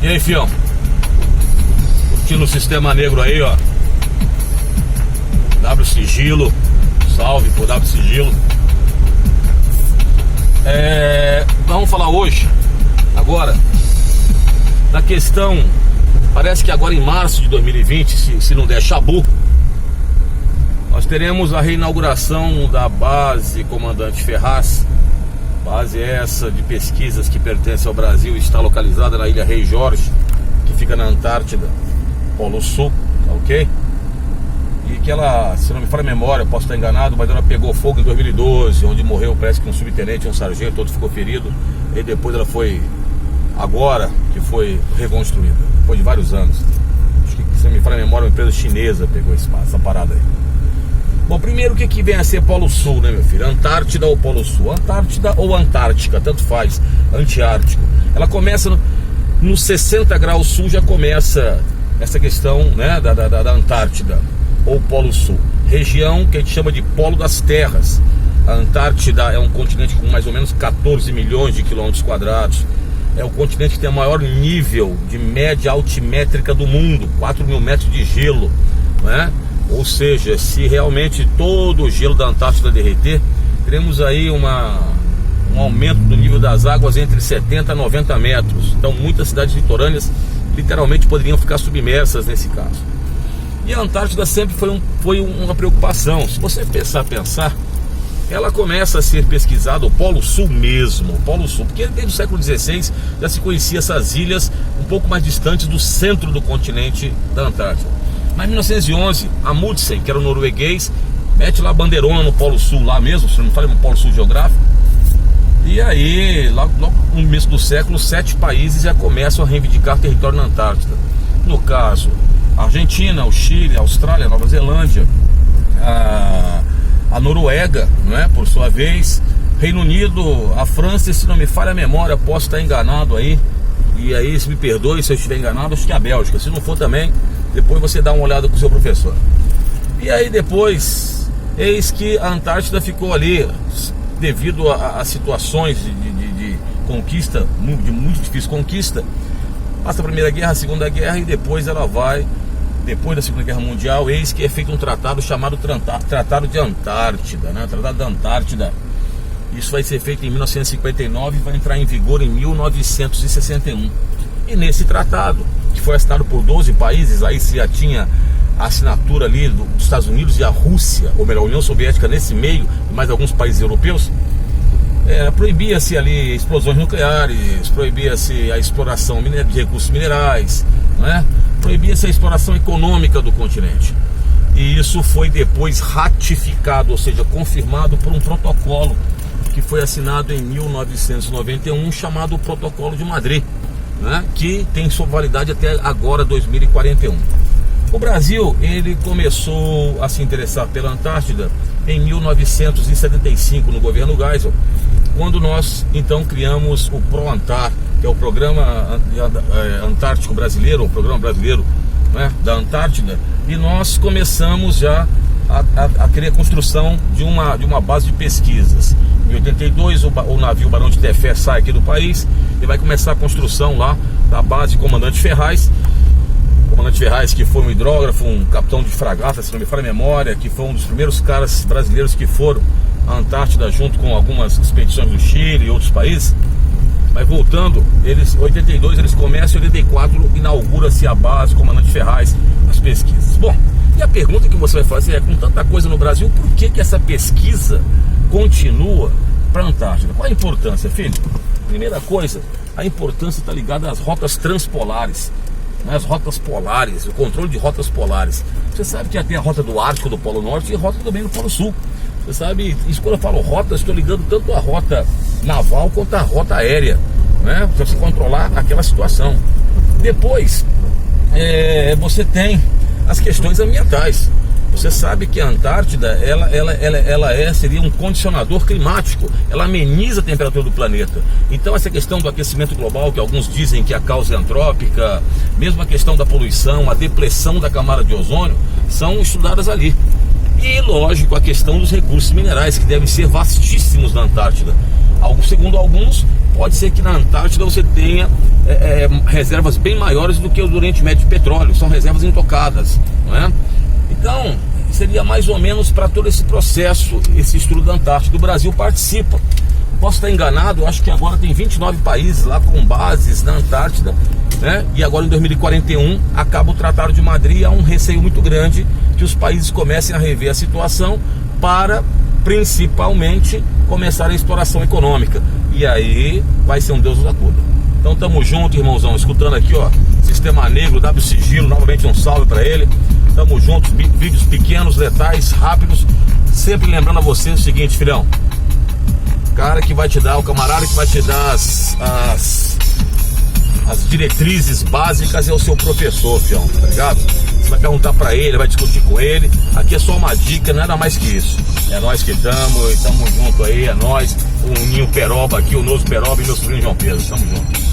E aí, fião? Curtindo o Sistema Negro aí, ó. W Sigilo. Salve por W Sigilo. Vamos falar hoje, agora, da questão. Parece que agora em março de 2020, se não der chabu, nós teremos a reinauguração da base Comandante Ferraz. Base essa de pesquisas que pertence ao Brasil e está localizada na ilha Rei Jorge, que fica na Antártida, Polo Sul, tá ok? E que ela, se não me falha a memória, posso estar enganado, mas ela pegou fogo em 2012, onde morreu, parece que um subtenente, um sargento, outro ficou ferido. E depois ela foi, agora que foi reconstruída, depois de vários anos. Acho que, se não me falha a memória, uma empresa chinesa pegou essa parada aí. Bom, primeiro, o que vem a ser Polo Sul, né, meu filho? Antártida ou Polo Sul? Antártida ou Antártica, tanto faz, antiártico. Ela começa nos 60 graus sul, já começa essa questão, né, da Antártida ou Polo Sul. Região que a gente chama de Polo das Terras. A Antártida é um continente com mais ou menos 14 milhões de quilômetros quadrados. É o continente que tem o maior nível de média altimétrica do mundo, 4 mil metros de gelo, né? Ou seja, se realmente todo o gelo da Antártida derreter, teremos aí um aumento do nível das águas entre 70 a 90 metros. Então muitas cidades litorâneas literalmente poderiam ficar submersas nesse caso. E a Antártida sempre foi uma preocupação. Se você pensar, ela começa a ser pesquisada, o Polo Sul mesmo, o Polo Sul, porque desde o século XVI já se conhecia essas ilhas um pouco mais distantes do centro do continente da Antártida. Mas em 1911, Amundsen, que era um norueguês, mete lá a bandeirona no Polo Sul, lá mesmo, se não me falha, no Polo Sul geográfico. E aí, logo no começo do século, 7 países já começam a reivindicar território na Antártida. No caso, a Argentina, o Chile, a Austrália, a Nova Zelândia, a Noruega, não é? Por sua vez, Reino Unido, a França, se não me falha a memória, posso estar enganado aí. E aí, se me perdoe se eu estiver enganado, acho que é a Bélgica. Se não for também, depois você dá uma olhada com o seu professor. E aí depois, eis que a Antártida ficou ali, devido a situações de conquista, de muito difícil conquista. Passa a Primeira Guerra, a Segunda Guerra, e depois ela vai, depois da Segunda Guerra Mundial, eis que é feito um tratado chamado Tratado de Antártida, né? Tratado da Antártida. Isso vai ser feito em 1959 e vai entrar em vigor em 1961. E nesse tratado, que foi assinado por 12 países, aí se já tinha a assinatura ali dos Estados Unidos e a Rússia, ou melhor, a União Soviética nesse meio, e mais alguns países europeus, proibia-se ali explosões nucleares, proibia-se a exploração de recursos minerais, né? Proibia-se a exploração econômica do continente. E isso foi depois ratificado, ou seja, confirmado por um protocolo que foi assinado em 1991, chamado Protocolo de Madrid, né? Que tem sua validade até agora, 2041. O Brasil, ele começou a se interessar pela Antártida em 1975, no governo Geisel, quando nós então criamos o ProAntar, que é o Programa Antártico Brasileiro, o Programa Brasileiro, né, da Antártida, e nós começamos já a querer a construção de uma base de pesquisas. Em 82 o navio Barão de Tefé sai aqui do país e vai começar a construção lá da base Comandante Ferraz. Comandante Ferraz, que foi um hidrógrafo, um capitão de fragata, se não me falha a memória, que foi um dos primeiros caras brasileiros que foram à Antártida junto com algumas expedições do Chile e outros países. Mas voltando, em 82 eles começam, em 84 inaugura-se a base Comandante Ferraz, as pesquisas. Bom, e a pergunta que você vai fazer é, com tanta coisa no Brasil, por que essa pesquisa continua para a Antártida? Qual a importância, filho? Primeira coisa, a importância está ligada às rotas transpolares, né? As rotas polares, o controle de rotas polares. Você sabe que tem a rota do Ártico, do Polo Norte, e a rota também do Polo Sul. Você sabe, isso quando eu falo rota, estou ligando tanto a rota naval quanto a rota aérea, né? Para você controlar aquela situação. Depois, você tem as questões ambientais. Você sabe que a Antártida, seria um condicionador climático. Ela ameniza a temperatura do planeta. Então essa questão do aquecimento global, que alguns dizem que a causa é antrópica, mesmo a questão da poluição, a depressão da camada de ozônio, são estudadas ali. E, lógico, a questão dos recursos minerais, que devem ser vastíssimos na Antártida. Segundo alguns, pode ser que na Antártida você tenha reservas bem maiores do que o do Oriente Médio de petróleo. São reservas intocadas, não é? Então seria mais ou menos para todo esse processo, esse estudo da Antártida. O Brasil participa. Posso estar enganado, eu acho que agora tem 29 países lá com bases na Antártida, né? E agora em 2041 acaba o Tratado de Madrid. Há um receio muito grande que os países comecem a rever a situação para principalmente começar a exploração econômica. E aí vai ser um Deus nos acuda. Então tamo junto, irmãozão, escutando aqui, ó, Sistema Negro, W Sigilo, novamente um salve para ele. Tamo juntos, vídeos pequenos, letais, rápidos. Sempre lembrando a você o seguinte, filhão: cara que vai te dar, o camarada que vai te dar as diretrizes básicas é o seu professor, fião, tá ligado? Você vai perguntar pra ele, vai discutir com ele. Aqui é só uma dica, nada mais que isso. É nós que estamos junto aí, é nós, o Ninho Peroba aqui, o Noso Peroba e meu sobrinho João Pedro, tamo junto.